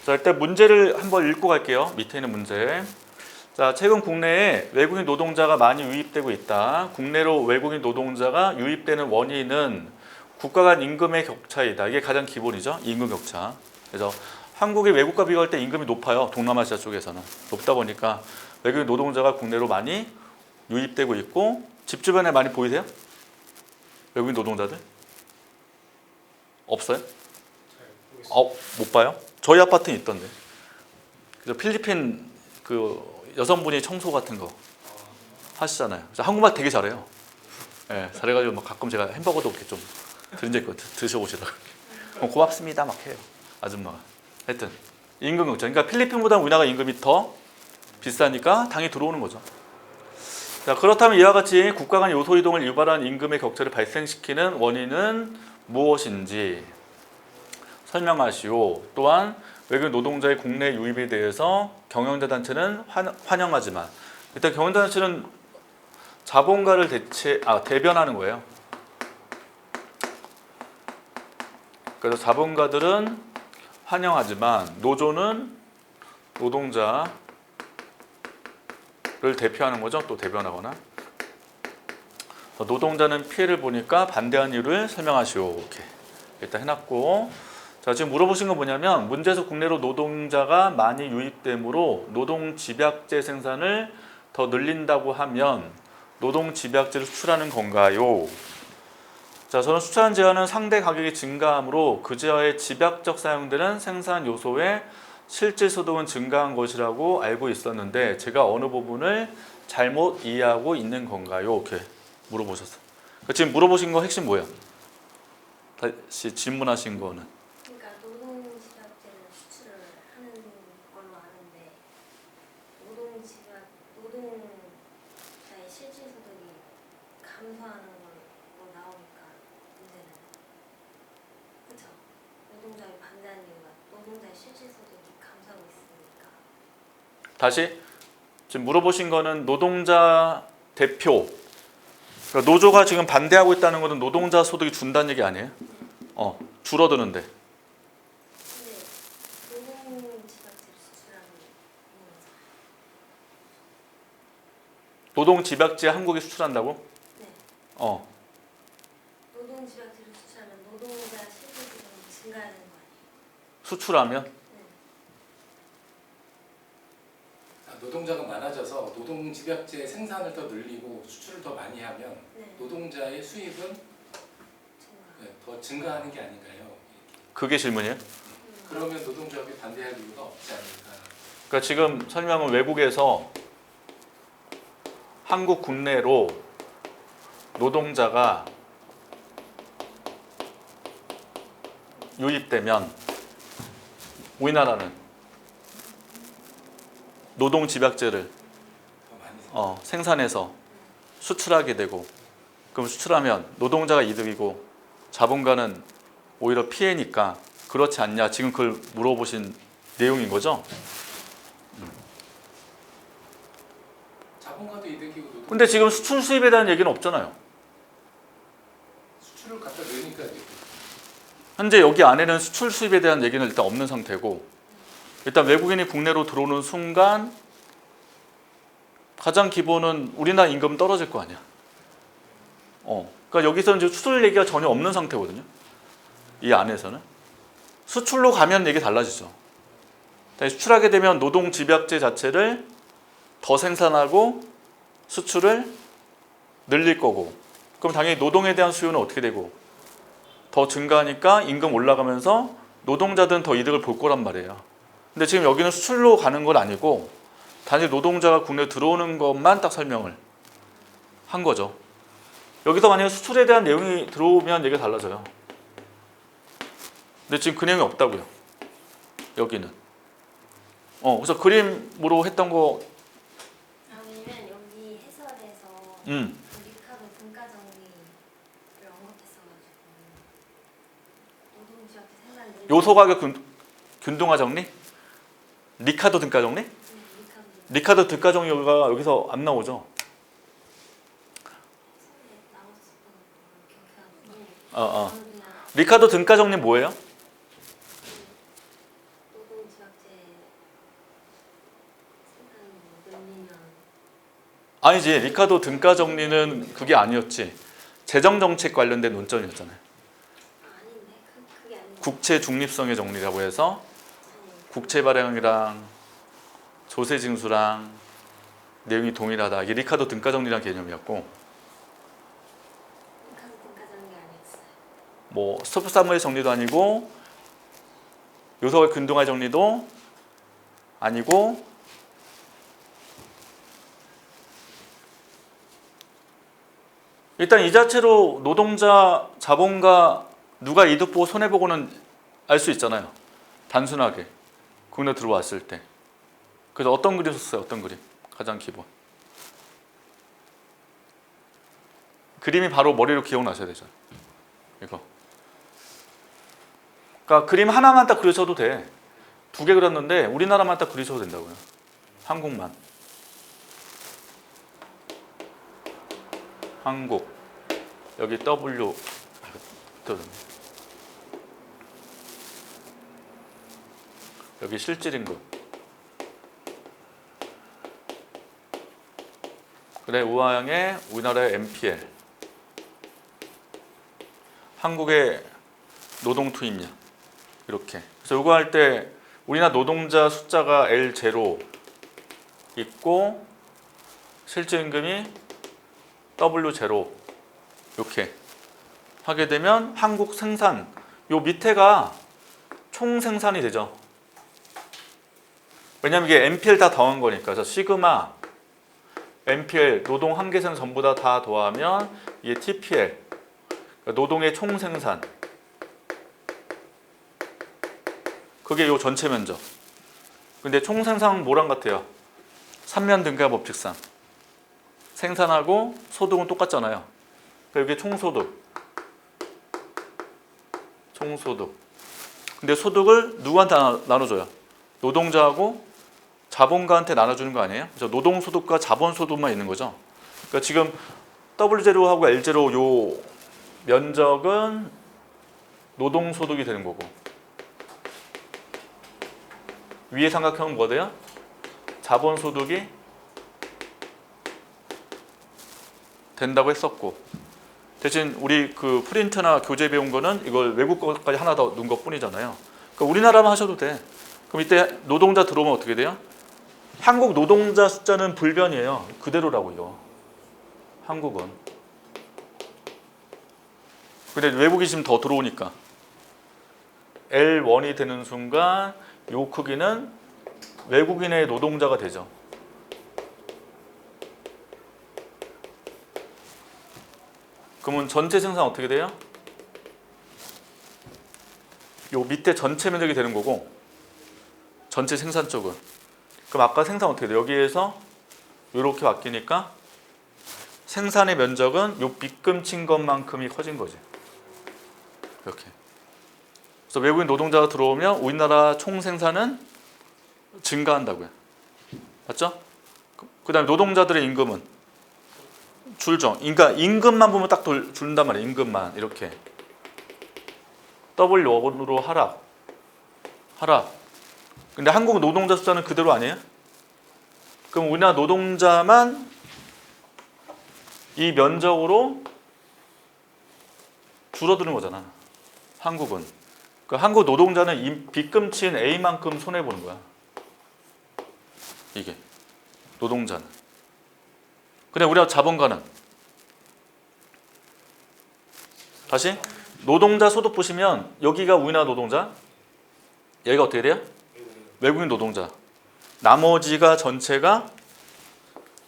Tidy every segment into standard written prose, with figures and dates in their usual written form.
자, 일단 문제를 한번 읽고 갈게요. 밑에 있는 문제. 자, 최근 국내에 외국인 노동자가 많이 유입되고 있다. 국내로 외국인 노동자가 유입되는 원인은 국가 간 임금의 격차이다. 이게 가장 기본이죠. 임금 격차. 그래서 한국이 외국과 비교할 때 임금이 높아요. 동남아시아 쪽에서는. 높다 보니까 외국인 노동자가 국내로 많이 유입되고 있고, 집 주변에 많이 보이세요? 외국인 노동자들? 없어요? 못 봐요? 저희 아파트는 있던데. 그래서 필리핀 그 여성분이 청소 같은 거 하시잖아요. 그래서 한국말 되게 잘해요. 예, 잘해가지고 막 가끔 제가 햄버거도 이렇게 좀 드린 적 있거든요. 드셔보시라고. 고맙습니다 막 해요. 아줌마가. 하여튼 임금 격차. 그러니까 필리핀보다 우리나라 임금이 더 비싸니까 당연히 들어오는 거죠. 자, 그렇다면 이와 같이 국가 간 요소 이동을 유발한 임금의 격차를 발생시키는 원인은 무엇인지 설명하시오. 또한 외국인 노동자의 국내 유입에 대해서 경영자 단체는 환영하지만, 일단 경영자 단체는 자본가를 대변하는 거예요. 그래서 자본가들은 환영하지만 노조는 노동자를 대표하는 거죠. 또 대변하거나. 노동자는 피해를 보니까 반대한 이유를 설명하시오. 이렇게 일단 해놨고, 자, 지금 물어보신 건 뭐냐면, 문제에서 국내로 노동자가 많이 유입되므로 노동 집약제 생산을 더 늘린다고 하면 노동 집약제를 수출하는 건가요? 자, 저는 수출한 제어는 상대 가격이 증가하므로 그 제어의 집약적 사용되는 생산 요소의 실질 소득은 증가한 것이라고 알고 있었는데 제가 어느 부분을 잘못 이해하고 있는 건가요? 이렇게 물어보셨어요. 지금 물어보신 거 핵심 뭐예요? 다시 질문하신 거는. 그러니까 노동 집약제를 수출을 하는 걸로 아는데 노동자의 실질 소득이 감소하는 걸로 나오니까 문제는 그렇죠. 노동자의 반대하는 이유가 노동자의 실질 소득이 감소하고 있으니까. 다시 지금 물어보신 거는 노동자 대표, 그러니까 노조가 지금 반대하고 있다는 것은 노동자 소득이 준다는 얘기 아니에요? 줄어드는데. 근데 노동 집약제를 수출하는 이유는 노동 집약제 한국이 수출한다고? 네. 노동 집약제를 수출하면 노동자 실질 소득이 증가하는 거 아니에요? 수출하면? 네. 노동자가 많아져서 노동 집약제 생산을 더 늘리고 수출을 더 많이 하면 네. 노동자의 수입은 더 증가하는 게 아닌가요? 그게 질문이에요? 그러면 노동조합이 반대할 이유가 없지 않을까? 그러니까 지금 설명은 외국에서 한국 국내로 노동자가 유입되면 우리나라는 노동 집약제를 더 많이 생산해서 수출하게 되고, 그럼 수출하면 노동자가 이득이고 자본가는 오히려 피해니까 그렇지 않냐, 지금 그걸 물어보신 내용인 거죠? 자본가도 이득이고 노동. 근데 지금 수출 수입에 대한 얘기는 없잖아요. 수출을 갖다 내니까 이득. 현재 여기 안에는 수출 수입에 대한 얘기는 일단 없는 상태고, 일단 외국인이 국내로 들어오는 순간 가장 기본은 우리나라 임금 떨어질 거 아니야. 그러니까 여기서는 이제 수출 얘기가 전혀 없는 상태거든요. 이 안에서는 수출로 가면 얘기 달라지죠. 수출하게 되면 노동 집약제 자체를 더 생산하고 수출을 늘릴 거고, 그럼 당연히 노동에 대한 수요는 어떻게 되고 더 증가하니까 임금 올라가면서 노동자들은 더 이득을 볼 거란 말이에요. 근데 지금 여기는 수출로 가는 건 아니고 단지 노동자가 국내에 들어오는 것만 딱 설명을 한 거죠. 여기서 만약에 수출에 대한 내용이 들어오면 얘기가 달라져요. 근데 지금 그 내용이 없다고요. 여기는. 그래서 그림으로 했던 거. 왜냐면 여기 해설에서 리카도 등가 정리를 언급했어가지고 노동 집약제 생산 요소 가격 균등화 정리? 리카도 등가 정리? 리카도 등가 정리가 여기서 안 나오죠. 리카도 등가 정리 뭐예요? 노동 지각제 생산을 늘리면 아니지. 리카도 등가 정리는 그게 아니었지. 재정 정책 관련된 논점이었잖아요. 아닌데 그게 아닌데. 국채 중립성의 정리라고 해서 아니, 국채 발행이랑 조세 징수랑 내용이 동일하다. 이게 리카도 등가 정리란 개념이었고, 카드 등가자는 게 아니었어요. 뭐 스토프 사무의 정리도 아니고 요소의 근동화 정리도 아니고, 일단 이 자체로 노동자, 자본가 누가 이득 보고 손해 보고는 알 수 있잖아요. 단순하게 국내 들어왔을 때. 그래서 어떤 그림 썼어요? 어떤 그림? 가장 기본. 그림이 바로 머리로 기억나셔야 되죠. 이거. 그러니까 그림 하나만 딱 그리셔도 돼. 2개 그렸는데 우리나라만 딱 그리셔도 된다고요. 한국만. 한국. 여기 W. 여기 실질임금. 그래, 우하양의 우리나라의 MPL. 한국의 노동 투입량. 이렇게. 그래서 이거 할 때 우리나라 노동자 숫자가 L0 있고 실질임금이 W0 이렇게 하게 되면 한국 생산 요 밑에가 총 생산이 되죠. 왜냐면 이게 MPL 다 더한 거니까. 그래서 시그마 MPL 노동 한계선 전부 다 더하면 이게 TPL 노동의 총 생산. 그게 요 전체 면적. 근데 총 생산은 뭐랑 같아요? 삼면 등가 법칙상 생산하고 소득은 똑같잖아요. 그러니까 이게 총소득. 총소득. 근데 소득을 누구한테 나눠줘요? 노동자하고 자본가한테 나눠주는 거 아니에요? 그래서 노동소득과 자본소득만 있는 거죠. 그러니까 지금 W0하고 L0 요 면적은 노동소득이 되는 거고, 위에 삼각형은 뭐 돼요? 자본소득이 된다고 했었고, 대신 우리 그 프린트나 교재 배운 거는 이걸 외국 거까지 하나 더 넣은 것 뿐이잖아요. 그러니까 우리나라만 하셔도 돼. 그럼 이때 노동자 들어오면 어떻게 돼요? 한국 노동자 숫자는 불변이에요. 그대로라고요. 한국은. 근데 외국이 지금 더 들어오니까 L1이 되는 순간 요 크기는 외국인의 노동자가 되죠. 그러면 전체 생산 어떻게 돼요? 요 밑에 전체 면적이 되는 거고, 전체 생산 쪽은. 그럼 아까 생산 어떻게 돼요? 여기에서 이렇게 바뀌니까 생산의 면적은 요 빗금 친 것만큼이 커진 거지. 이렇게. 그래서 외국인 노동자가 들어오면 우리나라 총 생산은 증가한다고요. 맞죠? 그 다음에 노동자들의 임금은 줄죠. 그러니까 임금만 보면 딱 줄는단 말이에요. 임금만 이렇게 W1으로 하락. 근데 한국 노동자 숫자는 그대로 아니에요? 그럼 우리나라 노동자만 이 면적으로 줄어드는 거잖아. 한국은. 그 한국 노동자는 빗금 친 A만큼 손해 보는 거야. 이게 노동자는. 근데 우리가 자본가는 다시 노동자 소득 보시면 여기가 우리나라 노동자, 여기가 어떻게 돼요? 외국인 노동자. 나머지가 전체가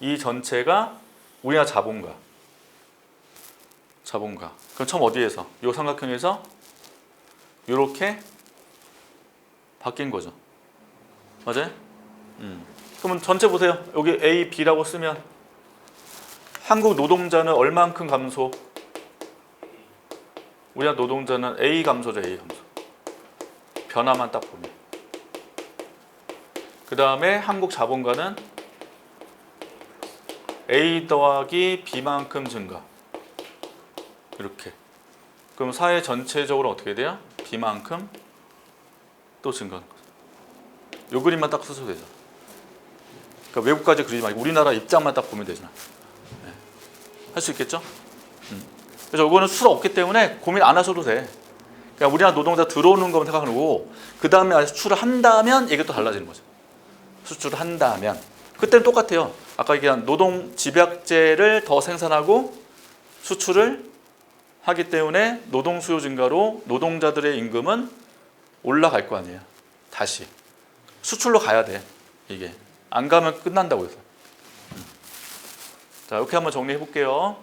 이 전체가 우리나라 자본가. 그럼 처음 어디에서? 이 삼각형에서 이렇게 바뀐 거죠. 맞아요? 그러면 전체 보세요. 여기 A, B라고 쓰면 한국 노동자는 얼만큼 감소? 우리나라 노동자는 A 감소죠. A 감소. 변화만 딱 보면. 그 다음에 한국 자본가는 A 더하기 B만큼 증가. 이렇게. 그럼 사회 전체적으로 어떻게 돼요? B만큼 또 증가하는 거죠. 요 그림만 딱 써도 되죠. 그러니까 외국까지 그리지 말고 우리나라 입장만 딱 보면 되잖아. 네. 할 수 있겠죠? 그래서 이거는 수수료 없기 때문에 고민 안 하셔도 돼. 그러니까 우리나라 노동자 들어오는 것만 생각하고 그 다음에 수출을 한다면 이게 또 달라지는 거죠. 수출을 한다면 그때는 똑같아요. 아까 얘기한 노동 집약제를 더 생산하고 수출을 하기 때문에 노동 수요 증가로 노동자들의 임금은 올라갈 거 아니에요. 다시 수출로 가야 돼. 이게 안 가면 끝난다고 해서. 자, 이렇게 한번 정리해 볼게요.